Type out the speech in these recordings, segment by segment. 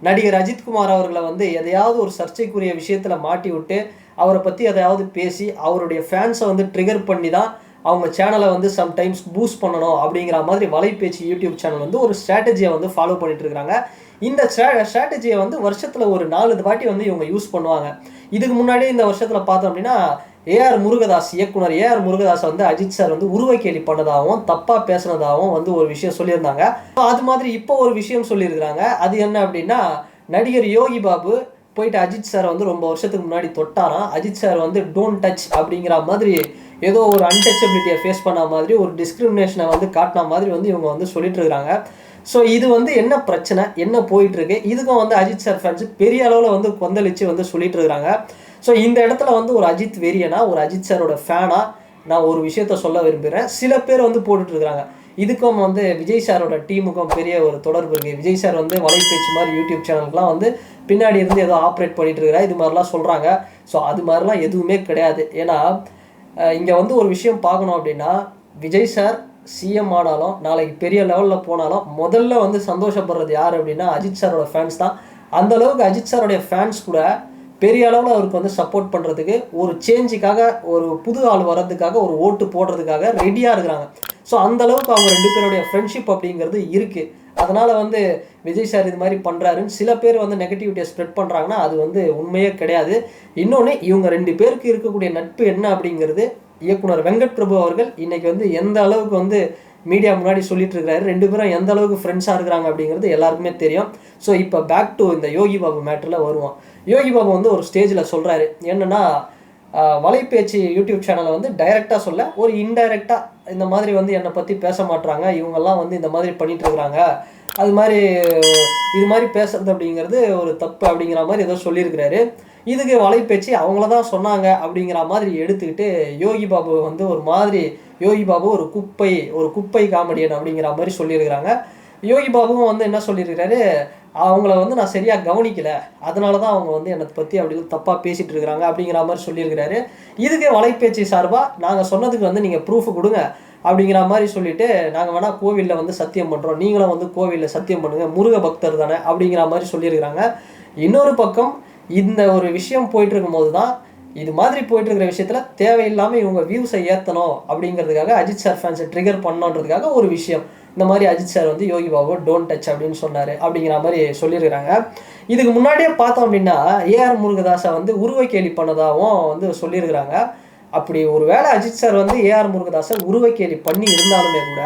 நடிகர் அஜித்குமார் அவர்களை வந்து எதையாவது ஒரு சர்ச்சைக்குரிய விஷயத்துல மாட்டி விட்டு அவரை பத்தி எதையாவது பேசி அவருடைய ஃபேன்ஸை வந்து ட்ரிகர் பண்ணி தான் அவங்க சேனலை வந்து சம்டைம்ஸ் பூஸ்ட் பண்ணணும் அப்படிங்கிற மாதிரி வலைபேச்சு யூடியூப் சேனல் வந்து ஒரு ஸ்ட்ராட்டஜியை வந்து ஃபாலோ பண்ணிட்டு இருக்காங்க. இந்த ஸ்ட்ராட்டஜியை வந்து வருஷத்துல ஒரு 4 வாட்டி வந்து இவங்க யூஸ் பண்ணுவாங்க. இதுக்கு முன்னாடியே இந்த வருஷத்துல பார்த்தோம் அப்படின்னா ஏஆர் முருகதாஸ் இயக்குனர் ஏஆர் முருகதாஸ் வந்து அஜித் சார் வந்து உருவக்கேலி பண்ணதாகவும் தப்பா பேசுனதாகவும் வந்து ஒரு விஷயம் சொல்லியிருந்தாங்க. அது மாதிரி இப்போ ஒரு விஷயம் சொல்லியிருக்கிறாங்க. அது என்ன அப்படின்னா, நடிகர் யோகி பாபு போயிட்டு அஜித் சார் வந்து ரொம்ப வருஷத்துக்கு முன்னாடி தொட்டாராம். அஜித் சார் வந்து டோன்ட் டச் அப்படிங்கிற மாதிரி ஏதோ ஒரு அன்டச்சபிலிட்டியை ஃபேஸ் பண்ண மாதிரி ஒரு டிஸ்கிரிமினேஷனை வந்து காட்டின மாதிரி வந்து இவங்க வந்து சொல்லிட்டு இருக்கிறாங்க. ஸோ இது வந்து என்ன பிரச்சனை, என்ன போயிட்டு இருக்கு, இதுக்கும் வந்து அஜித் சார் ஃபேன்ஸ் பெரிய அளவில் வந்து கொந்தளிச்சு வந்து சொல்லிட்டு இருக்கிறாங்க. ஸோ இந்த இடத்துல வந்து ஒரு அஜித் வெறியனா, ஒரு அஜித் சாரோட ஃபேனா நான் ஒரு விஷயத்த சொல்ல விரும்புகிறேன். சில பேர் வந்து போட்டுட்டு இருக்கிறாங்க. இதுக்கும் வந்து விஜய் சாரோட டீமுக்கும் பெரிய ஒரு தொடர்பு இருக்குது. விஜய் சார் வந்து வலைபேச்சு மாதிரி யூடியூப் சேனலுக்குலாம் வந்து பின்னாடி இருந்து ஏதோ ஆப்ரேட் பண்ணிட்டு இருக்கிறா இது மாதிரிலாம் சொல்கிறாங்க. ஸோ அது மாதிரிலாம் எதுவுமே கிடையாது. ஏன்னா இங்கே வந்து ஒரு விஷயம் பார்க்கணும் அப்படின்னா, விஜய் சார் சிஎம் ஆனாலும் நாளைக்கு பெரிய லெவலில் போனாலும் முதல்ல வந்து சந்தோஷப்படுறது யார் அப்படின்னா அஜித் சாரோட ஃபேன்ஸ் தான். அந்தளவுக்கு அஜித் சாரோடைய ஃபேன்ஸ் கூட பெரிய அளவில் அவருக்கு வந்து சப்போர்ட் பண்ணுறதுக்கு, ஒரு சேஞ்சுக்காக, ஒரு புது ஆள் வர்றதுக்காக, ஒரு ஓட்டு போடுறதுக்காக ரெடியாக இருக்கிறாங்க. ஸோ அந்தளவுக்கு அவங்க 2 பேருடைய ஃப்ரெண்ட்ஷிப் அப்படிங்கிறது இருக்குது. அதனால் வந்து விஜய் சார் இது மாதிரி பண்ணுறாருன்னு சில பேர் வந்து நெகட்டிவிட்டியை ஸ்ப்ரெட் பண்ணுறாங்கன்னா அது வந்து உண்மையே கிடையாது. இன்னொன்று, இவங்க 2 பேருக்கு இருக்கக்கூடிய நட்பு என்ன அப்படிங்கிறது இயக்குனர் வெங்கட் பிரபு அவர்கள் இன்னைக்கு வந்து எந்த அளவுக்கு வந்து மீடியா முன்னாடி சொல்லிட்டு இருக்கிறாரு. 2 பேரும் எந்த அளவுக்கு ஃப்ரெண்ட்ஸாக இருக்கிறாங்க அப்படிங்கிறது எல்லாருக்குமே தெரியும். ஸோ இப்போ பேக் டு இந்த யோகி பாபு மேட்டரில் வருவோம். யோகி பாபு வந்து ஒரு ஸ்டேஜில் சொல்கிறாரு என்னென்னா, வலைபேச்சு யூடியூப் சேனலை வந்து டைரெக்டாக சொல்ல, ஒரு இன்டைரக்டாக இந்த மாதிரி வந்து என்னை பற்றி பேச மாட்டுறாங்க, இவங்கெல்லாம் வந்து இந்த மாதிரி பண்ணிட்டு இருக்கிறாங்க, அது மாதிரி இது மாதிரி பேசுறது அப்படிங்கிறது ஒரு தப்பு அப்படிங்கிற மாதிரி ஏதோ சொல்லியிருக்கிறாரு. இதுக்கு வலைபேச்சு அவங்கள தான் சொன்னாங்க அப்படிங்கிற மாதிரி எடுத்துக்கிட்டு யோகி பாபு வந்து ஒரு மாதிரி, யோகி பாபு ஒரு குப்பை காமெடியன் அப்படிங்கிற மாதிரி சொல்லியிருக்கிறாங்க. யோகி பாபுவும் வந்து என்ன சொல்லியிருக்கிறாரு, அவங்கள வந்து நான் சரியாக கவனிக்கலை, அதனால தான் அவங்க வந்து என்னை பற்றி அப்படி தப்பாக பேசிகிட்டு இருக்கிறாங்க அப்படிங்கிற மாதிரி சொல்லியிருக்கிறாரு. இதுக்கு வலைபேச்சு சார்பாக நாங்கள் சொன்னதுக்கு வந்து நீங்கள் ப்ரூஃப் கொடுங்க அப்படிங்கிற மாதிரி சொல்லிட்டு, நாங்கள் வேணால் கோவிலில் வந்து சத்தியம் பண்ணுறோம், நீங்களும் வந்து கோவிலில் சத்தியம் பண்ணுங்கள், முருக பக்தர் தானே அப்படிங்கிற மாதிரி சொல்லியிருக்கிறாங்க. இன்னொரு பக்கம் இந்த ஒரு விஷயம் போயிட்டு இருக்கும்போது தான், இது மாதிரி போயிட்டு இருக்கிற விஷயத்தில் தேவையில்லாமல் இவங்க வியூஸை ஏற்றணும் அப்படிங்கிறதுக்காக அஜித் சார் ஃபேன்ஸை ட்ரிகர் பண்ணணுன்றதுக்காக ஒரு விஷயம், இந்த மாதிரி அஜித் சார் வந்து யோகி பாபு டோன்ட் டச் அப்படின்னு சொன்னார் அப்படிங்கிற மாதிரி சொல்லியிருக்கிறாங்க. இதுக்கு முன்னாடியே பார்த்தோம் அப்படின்னா ஏஆர் முருகதாஸை வந்து உருவக்கேலி பண்ணதாகவும் வந்து சொல்லியிருக்கிறாங்க. அப்படி ஒரு வேளை அஜித் சார் வந்து ஏஆர் முருகதாஸை உருவக்கேலி பண்ணி இருந்தாலுமே கூட,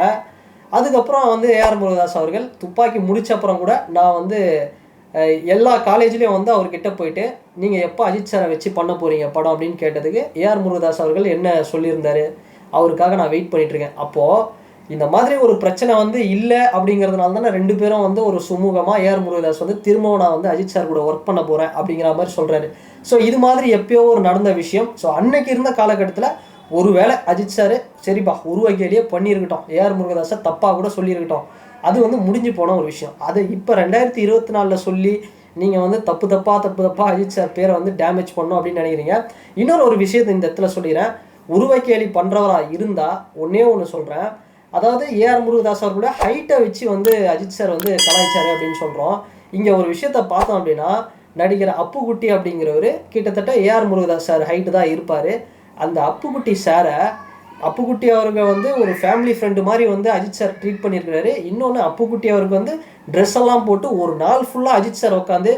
அதுக்கப்புறம் வந்து ஏஆர் முருகதாஸ் அவர்கள் துப்பாக்கி முடிச்சப்புறம் கூட நான் வந்து எல்லா காலேஜ்லேயும் வந்து அவர்கிட்ட போயிட்டு நீங்கள் எப்போ அஜித் சாரை வச்சு பண்ண போகிறீங்க படம் அப்படின்னு கேட்டதுக்கு ஏஆர் முருகதாஸ் அவர்கள் என்ன சொல்லியிருந்தாரு, அவருக்காக நான் வெயிட் பண்ணிகிட்ருக்கேன். அப்போது இந்த மாதிரி ஒரு பிரச்சனை வந்து இல்லை அப்படிங்கிறதுனால தானே 2 பேரும் வந்து ஒரு சுமூகமாக ஏஆர் முருகதாஸ் வந்து திரும்பவும் நான் வந்து அஜித் சார் கூட ஒர்க் பண்ண போகிறேன் அப்படிங்கிற மாதிரி சொல்கிறாரு. ஸோ இது மாதிரி எப்பயோ ஒரு நடந்த விஷயம். ஸோ அன்னைக்கு இருந்த காலகட்டத்தில் ஒருவேளை அஜித் சார் சரிப்பா உருவக்கேலியே பண்ணியிருக்கட்டும், ஏஆர் முருகதாஸை தப்பாக கூட சொல்லியிருக்கட்டும், அது வந்து முடிஞ்சு போன ஒரு விஷயம். அதை இப்போ 2024 சொல்லி நீங்கள் வந்து தப்பாக அஜித் சார் பேரை வந்து டேமேஜ் பண்ணணும் அப்படின்னு நினைக்கிறீங்க. இன்னொரு ஒரு விஷயத்தை இந்த இடத்துல சொல்லிடுறேன். உருவக்கேலி பண்ணுறவராக இருந்தால் ஒன்றே ஒன்று சொல்கிறேன், அதாவது ஏஆர் முருகதாஸ் அவர் கூட ஹைட்டை வச்சு வந்து அஜித் சார் வந்து கலாய்ச்சாரு அப்படின்னு சொல்கிறோம். இங்கே ஒரு விஷயத்த பார்த்தோம் அப்படின்னா, நடிகர் அப்புக்குட்டி அப்படிங்கிறவர் கிட்டத்தட்ட ஏஆர் முருகதாஸ் சார் ஹைட்டு தான் இருப்பார். அந்த அப்புக்குட்டி சாரை, அப்புக்குட்டி அவருக்கு வந்து ஒரு ஃபேமிலி ஃப்ரெண்டு மாதிரி வந்து அஜித் சார் ட்ரீட் பண்ணியிருக்கிறாரு. இன்னொன்று, அப்புக்குட்டி அவருக்கு வந்து ட்ரெஸ் எல்லாம் போட்டு ஒரு நாள் ஃபுல்லாக அஜித் சார் உட்காந்து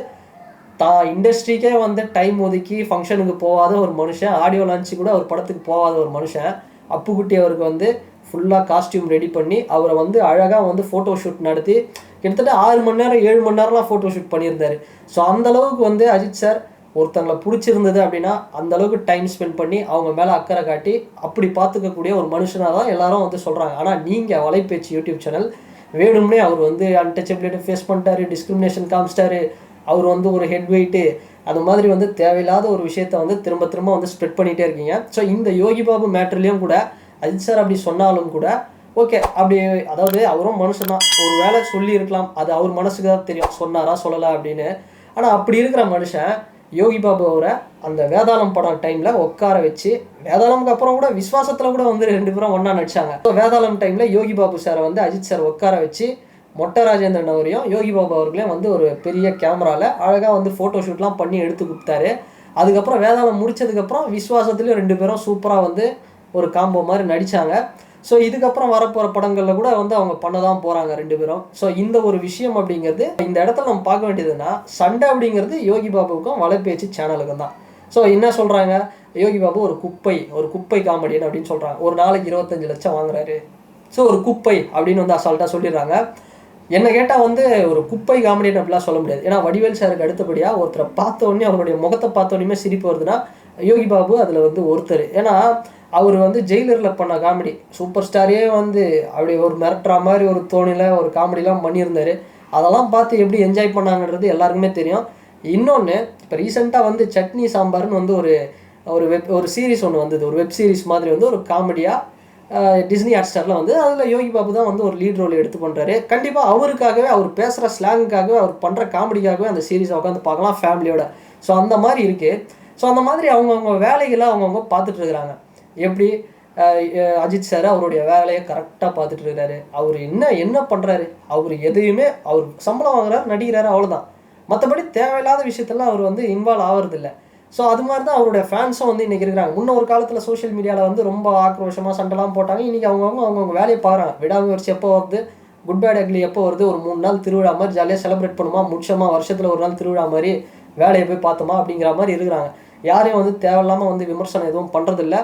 தான் இண்டஸ்ட்ரிக்கே வந்து டைம் ஒதுக்கி ஃபங்க்ஷனுக்கு போகாத ஒரு மனுஷன், ஆடியோ லான்ச்சு கூட ஒரு படத்துக்கு போகாத ஒரு மனுஷன், அப்புக்குட்டி அவருக்கு வந்து ஃபுல்லாக காஸ்டியூம் ரெடி பண்ணி அவரை வந்து அழகாக வந்து ஃபோட்டோ ஷூட் நடத்தி கிட்டத்தட்ட 6 மணி நேரம் 7 மணி நேரம்லாம் ஃபோட்டோ ஷூட் பண்ணியிருந்தார். ஸோ அந்தளவுக்கு வந்து அஜித் சார் ஒருத்தங்களை பிடிச்சிருந்தது அப்படின்னா அந்தளவுக்கு டைம் ஸ்பெண்ட் பண்ணி அவங்க மேலே அக்கறை காட்டி அப்படி பார்த்துக்கக்கூடிய ஒரு மனுஷனாக தான் எல்லாரும் வந்து சொல்கிறாங்க. ஆனால் நீங்கள் வலைபேச்சு யூடியூப் சேனல் வேணும்னே அவர் வந்து அன்டச்சபிலிட்டி ஃபேஸ் பண்ணிட்டாரு, டிஸ்கிரிமினேஷன் காமிச்சிட்டாரு, அவர் வந்து ஒரு ஹெட் வெயிட்டு, அந்த மாதிரி வந்து தேவையில்லாத ஒரு விஷயத்த வந்து திரும்ப வந்து ஸ்ப்ரெட் பண்ணிகிட்டே இருக்கீங்க. ஸோ இந்த யோகி பாபு மேட்டர்லேயும் கூட அஜித் சார் அப்படி சொன்னாலும் கூட ஓகே, அப்படி அதாவது அவரும் மனுஷன் தான், ஒரு வேளை சொல்லியிருக்கலாம், அது அவர் மனசுக்கு தான் தெரியும் சொன்னாரா சொல்லலை அப்படின்னு. ஆனால் அப்படி இருக்கிற மனுஷன் யோகி பாபு அவரை அந்த வேதாளம் படம் டைமில் உட்கார வச்சு, வேதாளமுக்கு அப்புறம் கூட விஸ்வாசத்தில் கூட வந்து 2 பேரும் ஒன்றா நடிச்சாங்க. ஸோ வேதாளம் டைமில் யோகி பாபு சாரை வந்து அஜித் சார் உட்கார வச்சு மொட்டை ராஜேந்திரன் அவரையும் யோகி பாபு அவர்களையும் வந்து ஒரு பெரிய கேமராவில் அழகாக வந்து ஃபோட்டோ ஷூட்லாம் பண்ணி எடுத்து கொடுத்தாரு. அதுக்கப்புறம் வேதாளம் முடித்ததுக்கப்புறம் விஸ்வாசத்துலேயும் 2 பேரும் சூப்பராக வந்து ஒரு காம்போ மாதிரி நடித்தாங்க. ஸோ இதுக்கப்புறம் வரப்போகிற படங்களில் கூட வந்து அவங்க பண்ண தான் போகிறாங்க 2 பேரும். ஸோ இந்த ஒரு விஷயம் அப்படிங்கிறது இந்த இடத்துல நம்ம பார்க்க வேண்டியதுன்னா, சண்டை அப்படிங்கிறது யோகி பாபுவுக்கும் வலைபேச்சு சேனலுக்கும் தான். ஸோ என்ன சொல்கிறாங்க, யோகி பாபு ஒரு குப்பை காமெடியன் அப்படின்னு சொல்கிறாங்க. ஒரு நாளைக்கு 25 லட்சம் வாங்குறாரு. ஸோ ஒரு குப்பை அப்படின்னு வந்து அசால்ட்டாக சொல்லிடுறாங்க. என்ன கேட்டால் வந்து ஒரு குப்பை காமெடியன் அப்படிலாம் சொல்ல முடியாது. ஏன்னா வடிவேல் சாருக்கு அடுத்தபடியாக ஒருத்தரை பார்த்தோன்னே அவருடைய முகத்தை பார்த்தோன்னே சிரிப்பு வருதுன்னா யோகி பாபு அதில் வந்து ஒருத்தர். ஏன்னா அவர் வந்து ஜெயிலரில் பண்ண காமெடி சூப்பர் ஸ்டாரே வந்து அப்படி ஒரு மிரட்டுற மாதிரி ஒரு தோணியில் ஒரு காமெடிலாம் பண்ணியிருந்தார். அதெல்லாம் பார்த்து எப்படி என்ஜாய் பண்ணாங்கன்றது எல்லாருக்குமே தெரியும். இன்னொன்று இப்போ ரீசெண்டாக வந்து சட்னி சாம்பார்னு வந்து ஒரு சீரிஸ் ஒன்று வந்தது, ஒரு வெப் சீரிஸ் மாதிரி வந்து ஒரு காமெடியாக டிஸ்னி ஹாட்ஸ்டாரில் வந்து அதில் யோகி பாபு தான் வந்து ஒரு லீட் ரோல் எடுத்து பண்ணுறாரு. கண்டிப்பாக அவருக்காகவே, அவர் பேசுகிற ஸ்லாங்குக்காகவே, அவர் பண்ணுற காமெடிக்காகவே அந்த சீரிஸை உட்காந்து பார்க்கலாம் ஃபேமிலியோட. ஸோ அந்த மாதிரி இருக்குது. ஸோ அந்த மாதிரி அவங்கவுங்க வேலைகளை அவங்கவுங்க பார்த்துட்ருக்குறாங்க. எப்படி அஜித் சார் அவருடைய வேலையை கரெக்டாக பார்த்துட்டு இருக்காரு. அவர் என்ன பண்ணுறாரு, அவர் எதையுமே அவர் சம்பளம் வாங்குறாரு, நடிக்கிறாரு, அவ்வளோதான். மற்றபடி தேவையில்லாத விஷயத்தெல்லாம் அவர் வந்து இன்வால்வ் ஆகிறதில்ல. ஸோ அது மாதிரி தான் அவருடைய ஃபேன்ஸும் வந்து இன்றைக்கி இருக்கிறாங்க. முன்ன ஒரு காலத்தில் சோஷியல் மீடியாவில் வந்து ரொம்ப ஆக்ரோஷமாக சண்டைலாம் போட்டாங்க. இன்றைக்கி அவங்கவுங்க வேலையை பாருறாங்க. விடாமுயற்சி எப்போ வருது, குட் பேட் அக்லி எப்போ வருது, ஒரு 3 நாள் திருவிழா மாதிரி ஜாலியாக செலிப்ரேட் பண்ணுமா, முடிச்சோமா, வருஷத்தில் ஒரு நாள் திருவிழா மாதிரி வேலையை போய் பார்த்தோமா அப்படிங்கிற மாதிரி இருக்கிறாங்க. யாரையும் வந்து தேவையில்லாமல் வந்து விமர்சனம் எதுவும் பண்ணுறதில்ல.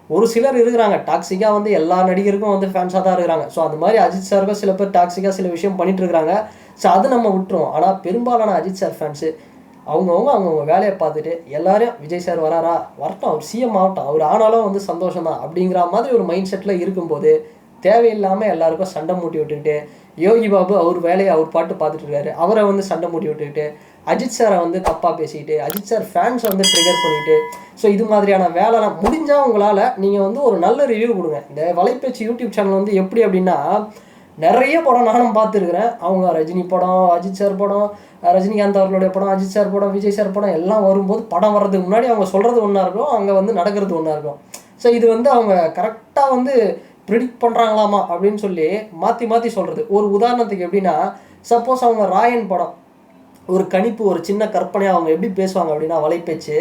ஒரு சிலர் இருக்கிறாங்க டாக்ஸிக்காக வந்து எல்லா நடிகருக்கும் வந்து ஃபேன்ஸாக தான் இருக்கிறாங்க. ஸோ அந்த மாதிரி அஜித் சாருக்கும் சில பேர் டாக்ஸிக்காக சில விஷயம் பண்ணிட்டு இருக்கிறாங்க. ஸோ அது நம்ம விட்டுருவோம். ஆனால் பெரும்பாலான அஜித் சார் ஃபேன்ஸு அவங்கவுங்க வேலையை பார்த்துட்டு எல்லாரையும் விஜய் சார் வராரா, வரட்டும், அவர் சிஎம் ஆகட்டும், அவர் ஆனாலும் வந்து சந்தோஷம் தான் அப்படிங்கிற மாதிரி ஒரு மைண்ட் செட்டில் இருக்கும்போது தேவையில்லாமல் எல்லாருக்கும் சண்டை மூட்டி விட்டுக்கிட்டு, யோகி பாபு அவர் வேலையை அவர் பாட்டு பார்த்துட்டு இருக்காரு, அவரை வந்து சண்டை மூட்டி விட்டுக்கிட்டு, அஜித் சாரை வந்து தப்பாக பேசிக்கிட்டு, அஜித் சார் ஃபேன்ஸ் வந்து ட்ரிகர் பண்ணிவிட்டு, ஸோ இது மாதிரியான வேலைலாம் முடிஞ்சால் உங்களால் நீங்கள் வந்து ஒரு நல்ல ரிவ்யூ கொடுங்க. இந்த வலைப்பேச்சு யூடியூப் சேனல் வந்து எப்படி அப்படின்னா, நிறைய படம் நானும் பார்த்துருக்குறேன். அவங்க ரஜினி படம், அஜித் சார் படம், ரஜினிகாந்த் அவர்களுடைய படம், அஜித் சார் படம், விஜய் சார் படம் எல்லாம் வரும்போது படம் வர்றதுக்கு முன்னாடி அவங்க சொல்கிறது ஒன்றா இருக்கும், அங்கே வந்து நடக்கிறது ஒன்றா இருக்கும். ஸோ இது வந்து அவங்க கரெக்டாக வந்து ப்ரிடிக்ட் பண்ணுறாங்களாமா அப்படின்னு சொல்லி மாற்றி மாற்றி சொல்கிறது. ஒரு உதாரணத்துக்கு எப்படின்னா, சப்போஸ் அவங்க ராயன் படம் ஒரு கணிப்பு, ஒரு சின்ன கற்பனையாக அவங்க எப்படி பேசுவாங்க அப்படின்னா, வலைப்பேச்சு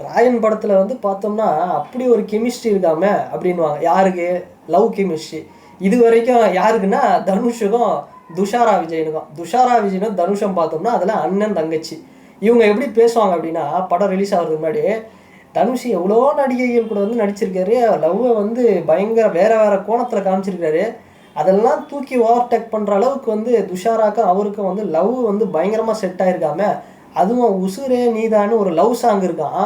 ராயன் படத்தில் வந்து பார்த்தோம்னா அப்படி ஒரு கெமிஸ்ட்ரி இருக்காம அப்படின்வாங்க. யாருக்கு? Love chemistry. இது வரைக்கும் யாருக்குன்னா தனுஷுக்கும் துஷாரா விஜயனும் தனுஷம் பார்த்தோம்னா அதில் அண்ணன் தங்கச்சி. இவங்க எப்படி பேசுவாங்க அப்படின்னா, படம் ரிலீஸ் ஆகிறதுக்கு முன்னாடி தனுஷ் எவ்வளோ நடிகைகள் கூட வந்து நடிச்சிருக்காரு, லவ்வை வந்து பயங்கர வேறு கோணத்தில் காமிச்சிருக்காரு, அதெல்லாம் தூக்கி ஓவர்டேக் பண்ணுற அளவுக்கு வந்து துஷாராக்கும் அவருக்கும் வந்து லவ் வந்து பயங்கரமாக செட் ஆகிருக்காம, அதுவும் உசுரே நீதான்னு ஒரு லவ் சாங் இருக்கான்,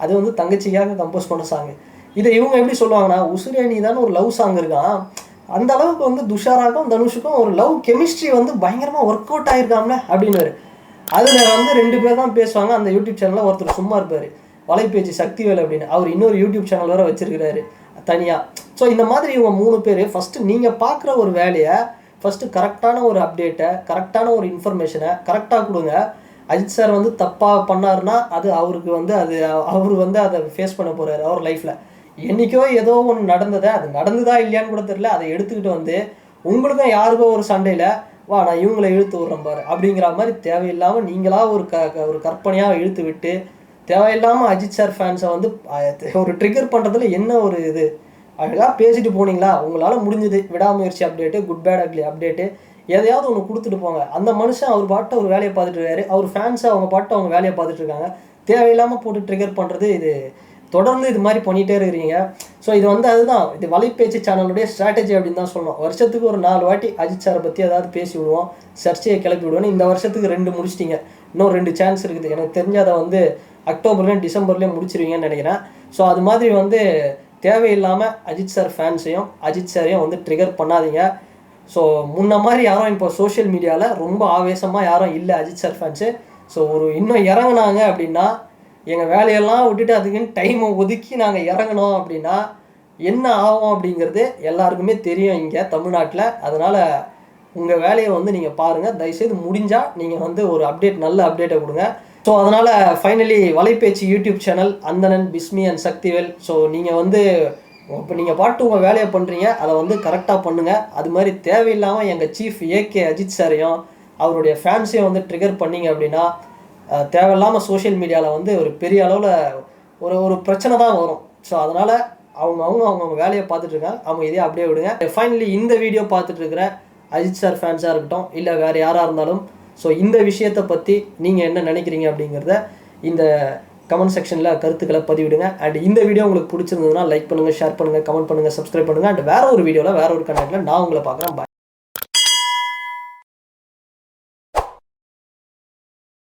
அது வந்து தங்கச்சிக்காக கம்போஸ் பண்ண சாங்கு. இதை இவங்க எப்படி சொல்லுவாங்கன்னா, உசுரே நீதான்னு ஒரு லவ் சாங் இருக்கான், அந்த அளவுக்கு வந்து துஷாராக்கும் தனுஷுக்கும் ஒரு லவ் கெமிஸ்ட்ரி வந்து பயங்கரமாக ஒர்க் அவுட் ஆகிருக்காம்ல அப்படின்னு. அதில் வந்து 2 பேர் தான் பேசுவாங்க. அந்த யூடியூப் சேனலில் ஒருத்தர் சும்மா இருப்பார், வலைப்பேச்சு சக்திவேல் அப்படின்னு, அவர் இன்னொரு யூடியூப் சேனல் வேறு வச்சுருக்கிறாரு தனியாக. ஸோ இந்த மாதிரி இவங்க 3 பேர் ஃபஸ்ட்டு நீங்கள் பார்க்குற ஒரு வேலையை ஃபஸ்ட்டு கரெக்டான ஒரு அப்டேட்டை, கரெக்டான ஒரு இன்ஃபர்மேஷனை கரெக்டாக கொடுங்க. அஜித் சார் வந்து தப்பாக பண்ணாருன்னா அது அவருக்கு வந்து அவர் வந்து அதை ஃபேஸ் பண்ண போகிறாரு அவர் லைஃப்பில். என்றைக்கோ ஏதோ ஒன்று நடந்ததை, அது நடந்துதா இல்லையான்னு கூட தெரியல, அதை எடுத்துக்கிட்டு வந்து உங்களுக்கும் யாருக்கோ ஒரு சண்டையில் வா நான் இவங்களை இழுத்து விட்றேன் பாரு அப்படிங்கிற மாதிரி தேவையில்லாமல் நீங்களாக ஒரு கற்பனையாக இழுத்து விட்டு தேவையில்லாமல் அஜித் சார் ஃபேன்ஸை வந்து ஒரு ட்ரிகர் பண்ணுறதுல என்ன ஒரு இது. அழகாக பேசிட்டு போனீங்களா, உங்களால் முடிஞ்சது விடாமுயற்சி update, good bad ugly update, எதையாவது ஒன்று கொடுத்துட்டு போங்க. அந்த மனுஷன் அவர் பாட்டு ஒரு வேலையை பார்த்துட்டு இருக்காரு, அவர் ஃபேன்ஸை அவங்க பாட்டு அவங்க வேலையை பார்த்துட்டு இருக்காங்க. தேவையில்லாமல் போட்டு ட்ரிகர் பண்ணுறது இது தொடர்ந்து இது மாதிரி பண்ணிகிட்டே இருக்கிறீங்க. ஸோ இது வந்து அதுதான் இது வலைப்பேச்சு சேனலுடைய ஸ்ட்ராட்டஜி அப்படின்னு தான் சொல்லணும். வருஷத்துக்கு ஒரு 4 வாட்டி அஜித் சாரை பற்றி ஏதாவது பேசி விடுவோம், சர்ச்சையை கிளப்பி விடுவோன்னு. இந்த வருஷத்துக்கு 2 முடிச்சிட்டிங்க, இன்னும் 2 சான்ஸ் இருக்குது. எனக்கு தெரிஞ்ச அதை வந்து அக்டோபர்லேயும் டிசம்பர்லேயும் முடிச்சிருவீங்கன்னு நினைக்கிறேன். ஸோ அது மாதிரி வந்து தேவையில்லாமல் அஜித் சார் ஃபேன்ஸையும் அஜித் சாரையும் வந்து ட்ரிகர் பண்ணாதீங்க. ஸோ முன்ன மாதிரி யாரும் இப்போ சோஷியல் மீடியாவில் ரொம்ப ஆவேசமாக யாரும் இல்லை அஜித் சார் ஃபேன்ஸு. ஸோ இன்னும் இறங்குனாங்க அப்படின்னா, எங்கள் வேலையெல்லாம் விட்டுட்டு அதுக்குன்னு டைமை ஒதுக்கி நாங்கள் இறங்கினோம் அப்படின்னா என்ன ஆகும் அப்படிங்கிறது எல்லாருக்குமே தெரியும் இங்கே தமிழ்நாட்டில். அதனால் உங்கள் வேலையை வந்து நீங்கள் பாருங்கள். தயவுசெய்து முடிஞ்சால் நீங்கள் வந்து ஒரு நல்ல அப்டேட்டை கொடுங்க. ஸோ அதனால் finally வலைப்பேச்சு YouTube channel Anthanan, Bismi and Sakthivel, so நீங்கள் வந்து இப்போ நீங்கள் பாட்டு உங்கள் வேலையை பண்ணுறீங்க, அதை வந்து கரெக்டாக பண்ணுங்கள். அது மாதிரி தேவையில்லாமல் எங்கள் சீஃப் ஏகே அஜித் சாரையும் அவருடைய ஃபேன்ஸையும் வந்து ட்ரிகர் பண்ணிங்க அப்படின்னா தேவையில்லாமல் சோஷியல் மீடியாவில் வந்து ஒரு பெரிய அளவில் ஒரு பிரச்சனை தான் வரும். ஸோ அதனால் அவங்க வேலையை பார்த்துட்ருக்காங்க, அவங்க இதே அப்படியே விடுங்க. ஃபைனலி இந்த வீடியோ பார்த்துட்ருக்கிற அஜித் சார் ஃபேன்ஸாக இருக்கட்டும், இல்லை வேறு யாராக இருந்தாலும், ஸோ இந்த விஷயத்தை பற்றி நீங்கள் என்ன நினைக்கிறீங்க அப்படிங்கிறத இந்த கமெண்ட் செக்ஷனில் கருத்துக்களை பதிவிடுங்க. அண்ட் இந்த வீடியோ உங்களுக்கு பிடிச்சிருந்ததுன்னா லைக் பண்ணுங்கள், ஷேர் பண்ணுங்கள், கமெண்ட் பண்ணுங்கள், சப்ஸ்கிரைப் பண்ணுங்கள். அண்ட் வேறு ஒரு வீடியோவில் வேறு ஒரு கண்டென்ட்டில் நான் உங்களை பார்க்குறேன். பாய்.